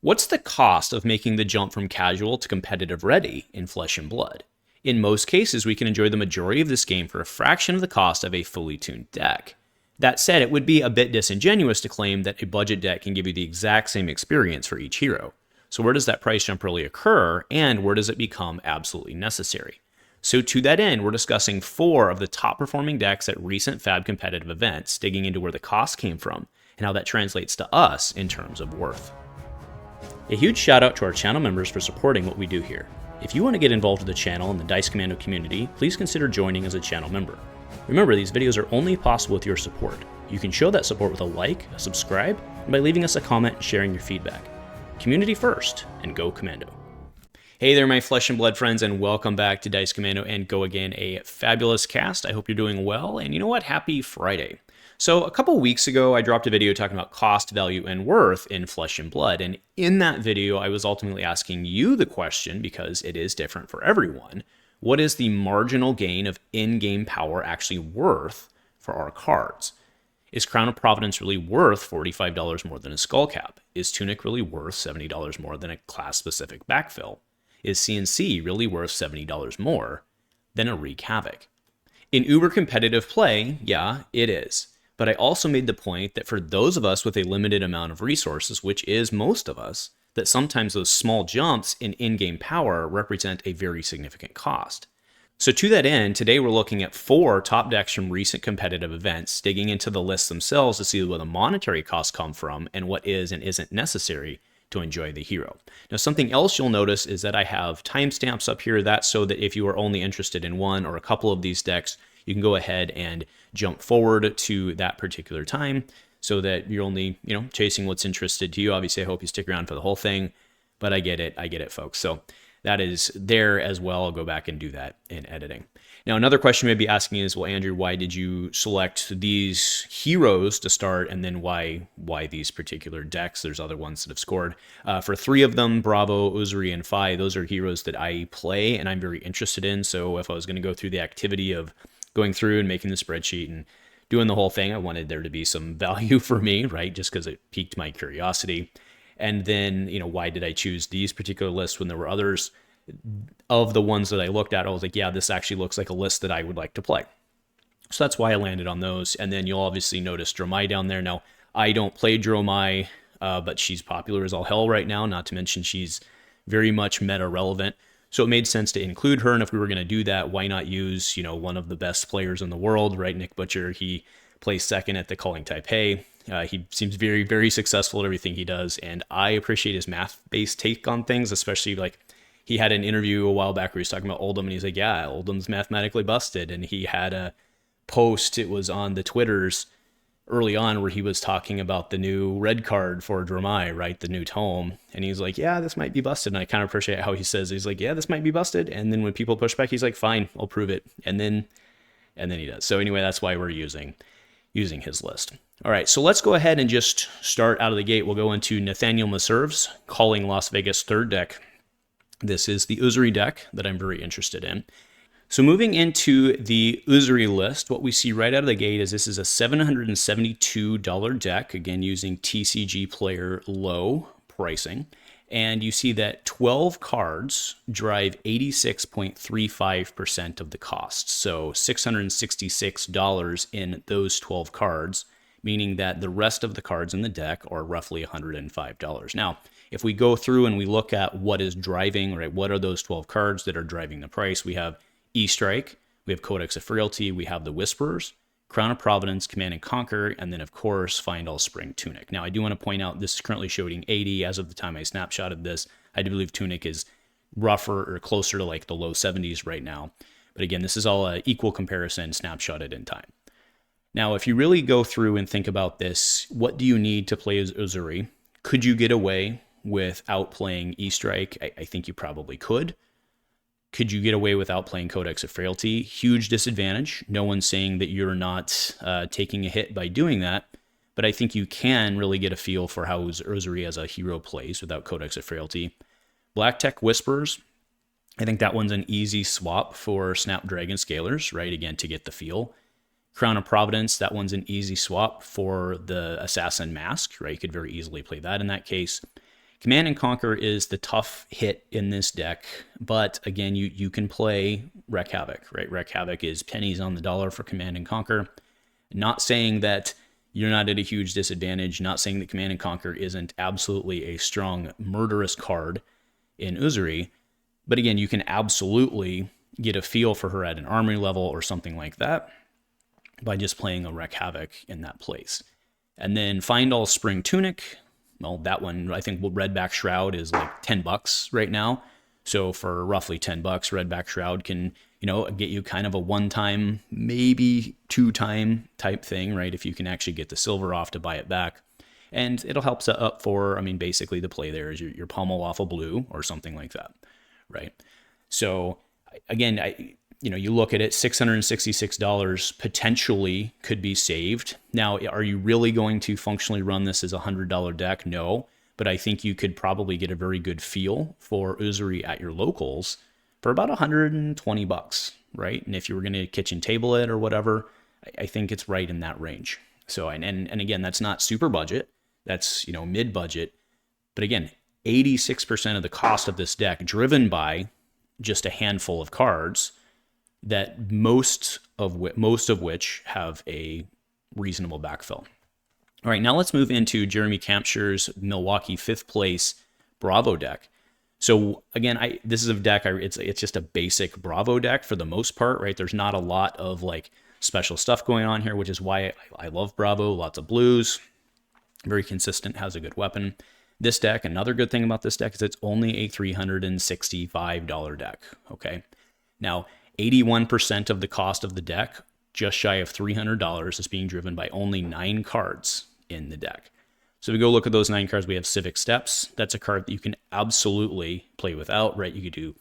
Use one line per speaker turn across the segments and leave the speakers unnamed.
What's the cost of making the jump from casual to competitive ready in Flesh and Blood? In most cases, we can enjoy the majority of this game for a fraction of the cost of a fully tuned deck. That said, it would be a bit disingenuous to claim that a budget deck can give you the exact same experience for each hero. So where does that price jump really occur, and where does it become absolutely necessary? So to that end, we're discussing 4 of the top performing decks at recent FaB competitive events, digging into where the cost came from, and how that translates to us in terms of worth. A huge shout out to our channel members for supporting what we do here. If you want to get involved with the channel and the Dice Commando community, please consider joining as a channel member. Remember, these videos are only possible with your support. You can show that support with a like, a subscribe, and by leaving us a comment and sharing your feedback. Community first, and go Commando. Hey there, my Flesh and Blood friends, and welcome back to Dice Commando and Go Again, a fabulous cast. I hope you're doing well, and you know what? Happy Friday. So a couple weeks ago, I dropped a video talking about cost, value, and worth in Flesh and Blood, and in that video, I was ultimately asking you the question, because it is different for everyone, what is the marginal gain of in-game power actually worth for our cards? Is Crown of Providence really worth $45 more than a Skullcap? Is Tunic really worth $70 more than a class-specific backfill? Is CNC really worth $70 more than a Wreak Havoc? In uber competitive play, yeah, it is. But I also made the point that for those of us with a limited amount of resources, which is most of us, that sometimes those small jumps in in-game power represent a very significant cost. So to that end, today we're looking at 4 top decks from recent competitive events, digging into the lists themselves to see where the monetary costs come from and what is and isn't necessary to enjoy the hero. Now, something else you'll notice is that I have timestamps up here. That's so that if you are only interested in one or a couple of these decks, you can go ahead and jump forward to that particular time so that you're only, chasing what's interested to you. Obviously, I hope you stick around for the whole thing, but I get it, folks. So that is there as well. I'll go back and do that in editing. Now, another question you may be asking is, well, Andrew, why did you select these heroes to start, and then why these particular decks? There's other ones that have scored. For 3 of them, Bravo, Uzuri, and FaB, those are heroes that I play and I'm very interested in. So if I was going to go through the activity of going through and making the spreadsheet and doing the whole thing, I wanted there to be some value for me, right? Just because it piqued my curiosity. And then, why did I choose these particular lists when there were others? Of the ones that I looked at, I was like, yeah, this actually looks like a list that I would like to play. So that's why I landed on those. And then you'll obviously notice Dromai down there. Now, I don't play Dromai, but she's popular as all hell right now, not to mention she's very much meta relevant. So it made sense to include her, and if we were going to do that, why not use, one of the best players in the world, right? Nick Butcher, he plays second at the Calling Taipei. He seems very, very successful at everything he does, and I appreciate his math-based take on things, especially like he had an interview a while back where he was talking about Oldhim, and he's like, yeah, Oldhim's mathematically busted, and he had a post, it was on the Twitters early on, where he was talking about the new red card for Dromai, right? The new tome. And he's like, yeah, this might be busted. And I kind of appreciate how he says, he's like, yeah, this might be busted. And then when people push back, he's like, fine, I'll prove it. And then he does. So anyway, that's why we're using his list. All right, so let's go ahead and just start out of the gate. We'll go into Nathaniel Maserve's Calling Las Vegas third deck. This is the Uzuri deck that I'm very interested in. So moving into the Uzuri list, what we see right out of the gate is this is a $772 deck, again using TCG player low pricing. And you see that 12 cards drive 86.35% of the cost. So $666 in those 12 cards, meaning that the rest of the cards in the deck are roughly $105. Now, if we go through and we look at what is driving, right, what are those 12 cards that are driving the price, we have E-Strike, we have Codex of Frailty, we have the Whisperers, Crown of Providence, Command and Conquer, and then of course Find All Spring Tunic. Now I do want to point out this is currently showing 80 as of the time I snapshotted this. I do believe Tunic is rougher or closer to like the low 70s right now. But again, this is all an equal comparison snapshotted in time. Now if you really go through and think about this, what do you need to play as Uzuri? Could you get away without playing E-Strike? I think you probably could. Could you get away without playing Codex of Frailty? Huge disadvantage. No one's saying that you're not taking a hit by doing that, but I think you can really get a feel for how Uzuri as a hero plays without Codex of Frailty. Black Tech Whispers, I think that one's an easy swap for Snapdragon Scalers, right? Again, to get the feel. Crown of Providence, that one's an easy swap for the Assassin Mask, right? You could very easily play that in that case. Command and Conquer is the tough hit in this deck, but again, you can play Wreak Havoc, right? Wreak Havoc is pennies on the dollar for Command and Conquer. Not saying that you're not at a huge disadvantage, not saying that Command and Conquer isn't absolutely a strong, murderous card in Uzuri, but again, you can absolutely get a feel for her at an armory level or something like that by just playing a Wreak Havoc in that place. And then Fyendal's Spring Tunic, well, that one, I think Redback Shroud is like $10 right now. So for roughly $10, Redback Shroud can, get you kind of a one-time, maybe two-time type thing, right? If you can actually get the silver off to buy it back. And it'll help set up for, basically the play there is your pommel off a blue or something like that, right? So again, you look at it, $666 potentially could be saved. Now, are you really going to functionally run this as a $100 deck? No, but I think you could probably get a very good feel for Uzuri at your locals for about $120, right? And if you were going to kitchen table it or whatever, I think it's right in that range. So, and again, that's not super budget. That's, mid budget. But again, 86% of the cost of this deck driven by just a handful of cards that most of which have a reasonable backfill. All right, now let's move into Jeremy Campshire's Milwaukee 5th place Bravo deck. So again, this is a deck, it's just a basic Bravo deck for the most part, right? There's not a lot of like special stuff going on here, which is why I love Bravo. Lots of blues, very consistent, has a good weapon. This deck, another good thing about this deck is it's only a $365 deck, okay? Now, 81% of the cost of the deck, just shy of $300, is being driven by only 9 cards in the deck. So if we go look at those 9 cards, we have Civic Steps. That's a card that you can absolutely play without, right? You could do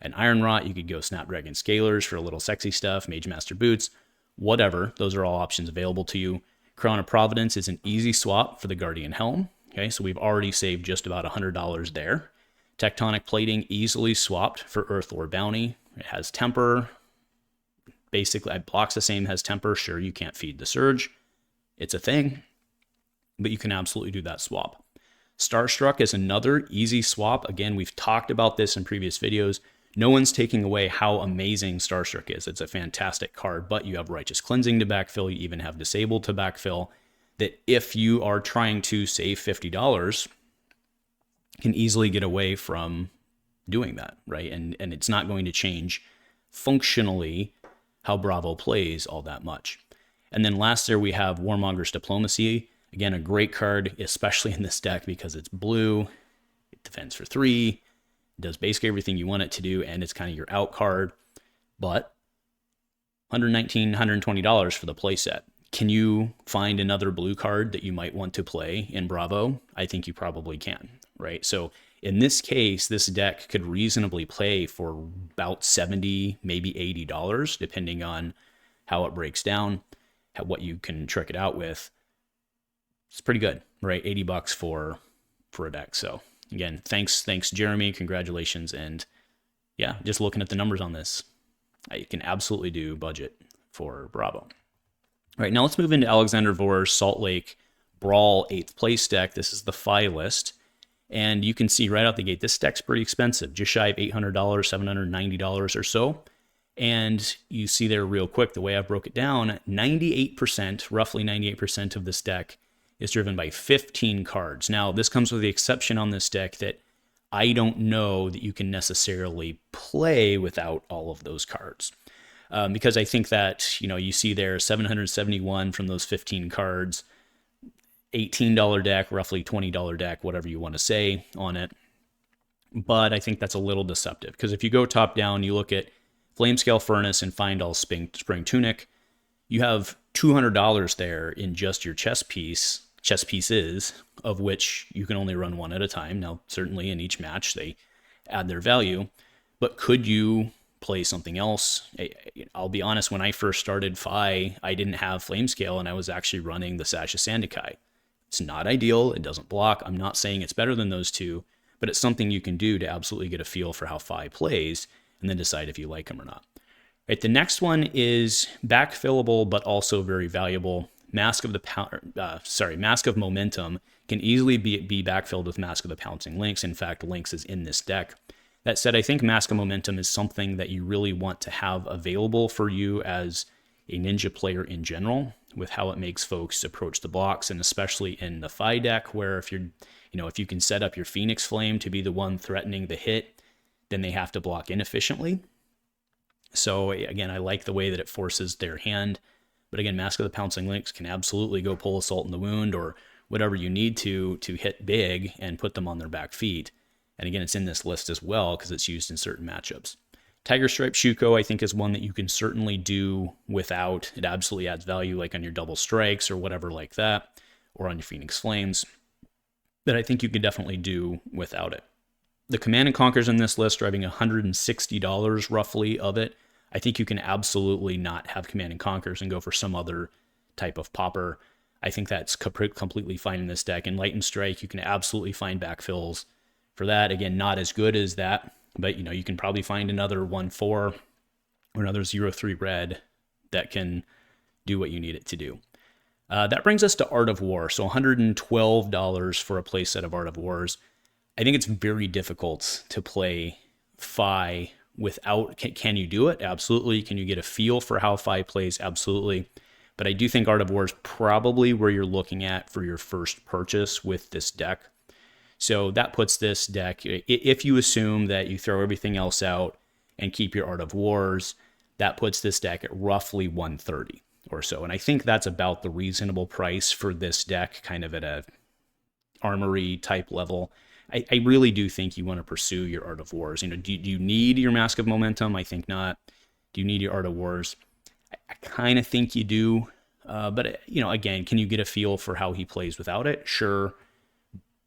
an Iron Rot, you could go Snapdragon Scalers for a little sexy stuff, Mage Master Boots, whatever. Those are all options available to you. Crown of Providence is an easy swap for the Guardian Helm. Okay, so we've already saved just about $100 there. Tectonic Plating easily swapped for Earthlore Bounty. It has Temper. Basically, it blocks the same, has Temper. Sure, you can't feed the Surge. It's a thing, but you can absolutely do that swap. Starstruck is another easy swap. Again, we've talked about this in previous videos. No one's taking away how amazing Starstruck is. It's a fantastic card, but you have Righteous Cleansing to backfill. You even have Disabled to backfill. That if you are trying to save $50, can easily get away from doing that, right? And it's not going to change functionally how Bravo plays all that much. And then last there we have Warmonger's Diplomacy. Again, a great card, especially in this deck because it's blue, it defends for 3, it does basically everything you want it to do, and it's kind of your out card. But $119, $120 for the playset. Can you find another blue card that you might want to play in Bravo? I think you probably can, right? So in this case, this deck could reasonably play for about $70, maybe $80, depending on how it breaks down, what you can trick it out with. It's pretty good, right? $80 for a deck. So again, thanks Jeremy, congratulations. And yeah, just looking at the numbers on this, I can absolutely do budget for Bravo. All right, now let's move into Alexander Vor's Salt Lake Brawl 8th place deck. This is the FI list. And you can see right out the gate, this deck's pretty expensive, just shy of $800, $790 or so. And you see there real quick, the way I broke it down, 98%, roughly 98% of this deck is driven by 15 cards. Now, this comes with the exception on this deck that I don't know that you can necessarily play without all of those cards. Because I think that, you see there 771 from those 15 cards, $18 deck, roughly $20 deck, whatever you want to say on it. But I think that's a little deceptive because if you go top down, you look at Flamescale Furnace and Fyendal's Spring Tunic, you have $200 there in just your chess pieces, of which you can only run one at a time. Now, certainly in each match, they add their value, but could you play something else? I'll be honest, when I first started FI, I didn't have Flamescale and I was actually running the Sasha Sandakai. It's not ideal, it doesn't block. I'm not saying it's better than those two, but it's something you can do to absolutely get a feel for how FI plays and then decide if you like them or not. Right, the next one is backfillable but also very valuable. Mask of Momentum can easily be backfilled with Mask of the Pouncing Lynx. In fact, Lynx is in this deck. That said, I think Mask of Momentum is something that you really want to have available for you as a Ninja player in general, with how it makes folks approach the blocks, and especially in the FaB deck, where if if you can set up your Phoenix Flame to be the one threatening the hit, then they have to block inefficiently. So again, I like the way that it forces their hand. But again, Mask of the Pouncing Lynx can absolutely go pull Assault in the Wound or whatever you need to hit big and put them on their back feet. And again, it's in this list as well because it's used in certain matchups. Tiger Stripe Shuko, I think, is one that you can certainly do without. It absolutely adds value, like on your double strikes or whatever like that, or on your Phoenix Flames. That I think you can definitely do without it. The Command and Conquer's in this list, driving $160 roughly of it. I think you can absolutely not have Command and Conquers and go for some other type of popper. I think that's completely fine in this deck. In Light and Strike, you can absolutely find backfills for that. Again, not as good as that, but you can probably find another 1-4 or another 0-3 red that can do what you need it to do. That brings us to Art of War. So $112 for a playset of Art of Wars. I think it's very difficult to play FaB without. Can you do it? Absolutely. Can you get a feel for how FaB plays? Absolutely. But I do think Art of War is probably where you're looking at for your first purchase with this deck. So that puts this deck, if you assume that you throw everything else out and keep your Art of Wars, that puts this deck at roughly $130 or so. And I think that's about the reasonable price for this deck, kind of at a armory type level. I really do think you want to pursue your Art of Wars. Do you need your Mask of Momentum? I think not. Do you need your Art of Wars? I kind of think you do. But, again, can you get a feel for how he plays without it? Sure.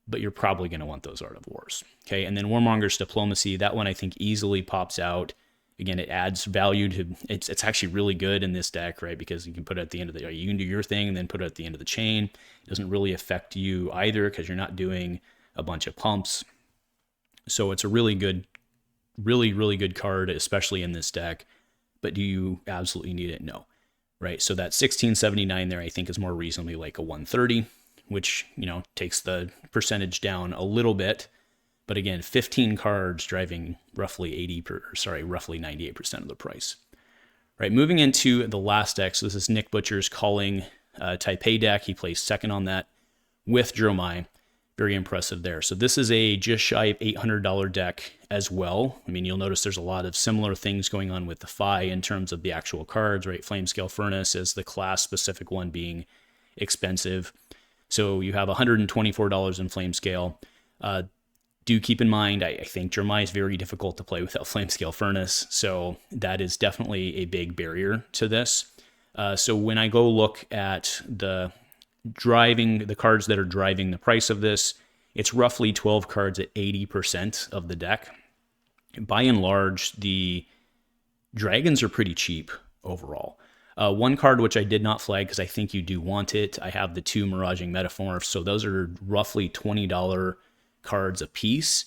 But you're probably going to want those Art of Wars. Okay, and then Warmonger's Diplomacy, that one I think easily pops out. Again, it adds value to, it's actually really good in this deck, right? Because you can put it at the end of you can do your thing and then put it at the end of the chain. It doesn't really affect you either because you're not doing a bunch of pumps. So it's a really good, really good card, especially in this deck. But do you absolutely need it? No, right? So that $16.79 there, I think, is more reasonably like a $130, which, takes the percentage down a little bit. But again, 15 cards driving roughly 98% of the price. Right, moving into the last deck. So this is Nick Butcher's Calling Taipei deck. He plays second on that with Dromai. Very impressive there. So this is a just shy of $800 deck as well. I mean, you'll notice there's a lot of similar things going on with the FaB in terms of the actual cards, right? Flamescale Furnace is the class-specific one being expensive. So you have $124 in Flamescale. Do keep in mind, I think Dromai is very difficult to play without Flamescale Furnace, so that is definitely a big barrier to this. So when I go look at the cards that are driving the price of this, it's roughly 12 cards at 80% of the deck. By and large, the dragons are pretty cheap overall. One card which I did not flag because I think you do want it, I have the 2 Miraging Metamorphs, so those are roughly $20 cards a piece.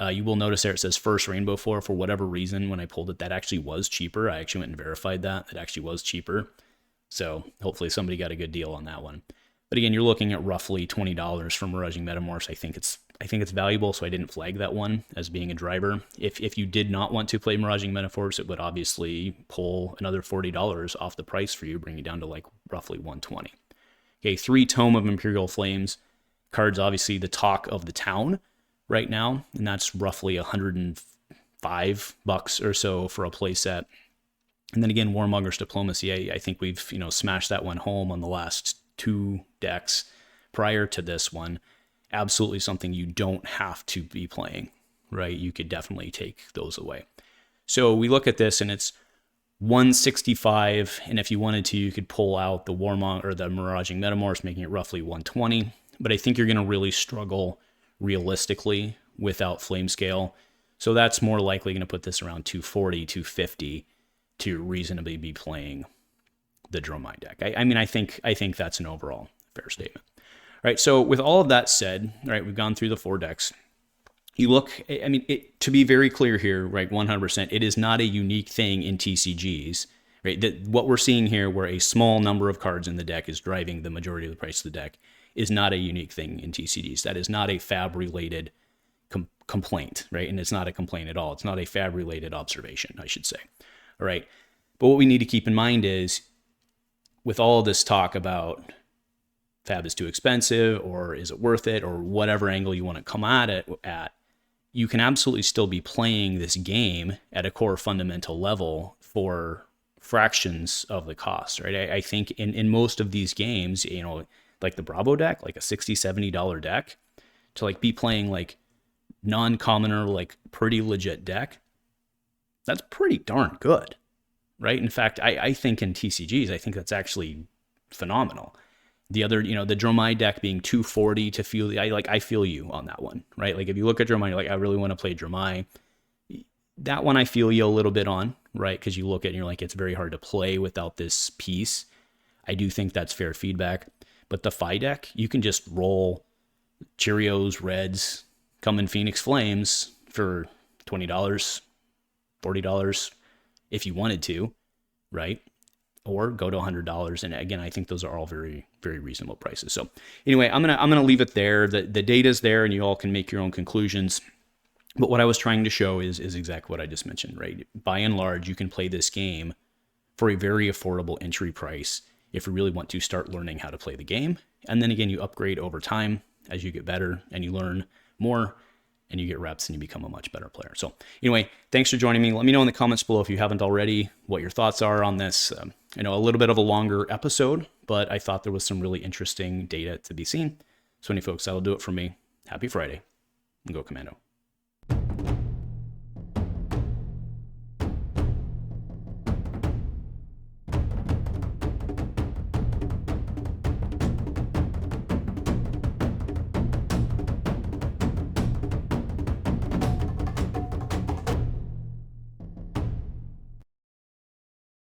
You will notice there it says First Rainbow Floor. For whatever reason, when I pulled it, that actually was cheaper. I actually went and verified that. It actually was cheaper. So hopefully somebody got a good deal on that one. But again, you're looking at roughly $20 for Miraging Metamorphs. I think it's valuable, so I didn't flag that one as being a driver. If you did not want to play Miraging Metamorphs, it would obviously pull another $40 off the price for you, bring you down to like roughly $120. Okay, 3 Tome of Imperial Flames. Cards obviously the talk of the town right now, and that's roughly $105 or so for a playset. And then again, Warmonger's Diplomacy, I think we've smashed that one home on the last 2 decks prior to this one. Absolutely something you don't have to be playing, right? You could definitely take those away. So we look at this and it's $165, and if you wanted to, you could pull out the Warmonger or the Miraging Metamorphs, making it roughly $120. But I think you're going to really struggle realistically without Flamescale. So that's more likely going to put this around $240, $250 to reasonably be playing the Dromai deck. I think that's an overall fair statement. All right, so with all of that said, all right, we've gone through the 4 decks. You look, to be very clear here, right, 100%, it is not a unique thing in TCGs, right? That what we're seeing here, where a small number of cards in the deck is driving the majority of the price of the deck, is not a unique thing in TCGs. That is not a FaB related complaint, right? And it's not a complaint at all. It's not a FaB related observation, I should say. All right. But what we need to keep in mind is, with all this talk about FaB is too expensive, or is it worth it, or whatever angle you want to come at it at, you can absolutely still be playing this game at a core fundamental level for fractions of the cost, right? I think in most of these games, you know, like the Bravo deck, like a $60, $70 deck, to like be playing like non-commoner, like pretty legit deck, that's pretty darn good, right? In fact, I think in TCGs, I think that's actually phenomenal. The other, you know, the Dromai deck being 240 to feel, I feel you on that one, right? Like if you look at Dromai, you're like, I really want to play Dromai. That one I feel you a little bit on, right? Because you look at it and you're like, it's very hard to play without this piece. I do think that's fair feedback. But the FaB deck, you can just roll Cheerios, Reds, come in Phoenix Flames for $20, $40 if you wanted to, right? Or go to $100. And again, I think those are all very, very reasonable prices. So anyway, I'm gonna leave it there. The data's there, and you all can make your own conclusions. But what I was trying to show is exactly what I just mentioned, right? By and large, you can play this game for a very affordable entry price if you really want to start learning how to play the game. And then again, you upgrade over time as you get better and you learn more and you get reps and you become a much better player. So anyway, thanks for joining me. Let me know in the comments below, if you haven't already, what your thoughts are on this. I know a little bit of a longer episode, but I thought there was some really interesting data to be seen. So anyway, folks, that'll do it for me. Happy Friday, and go Commando.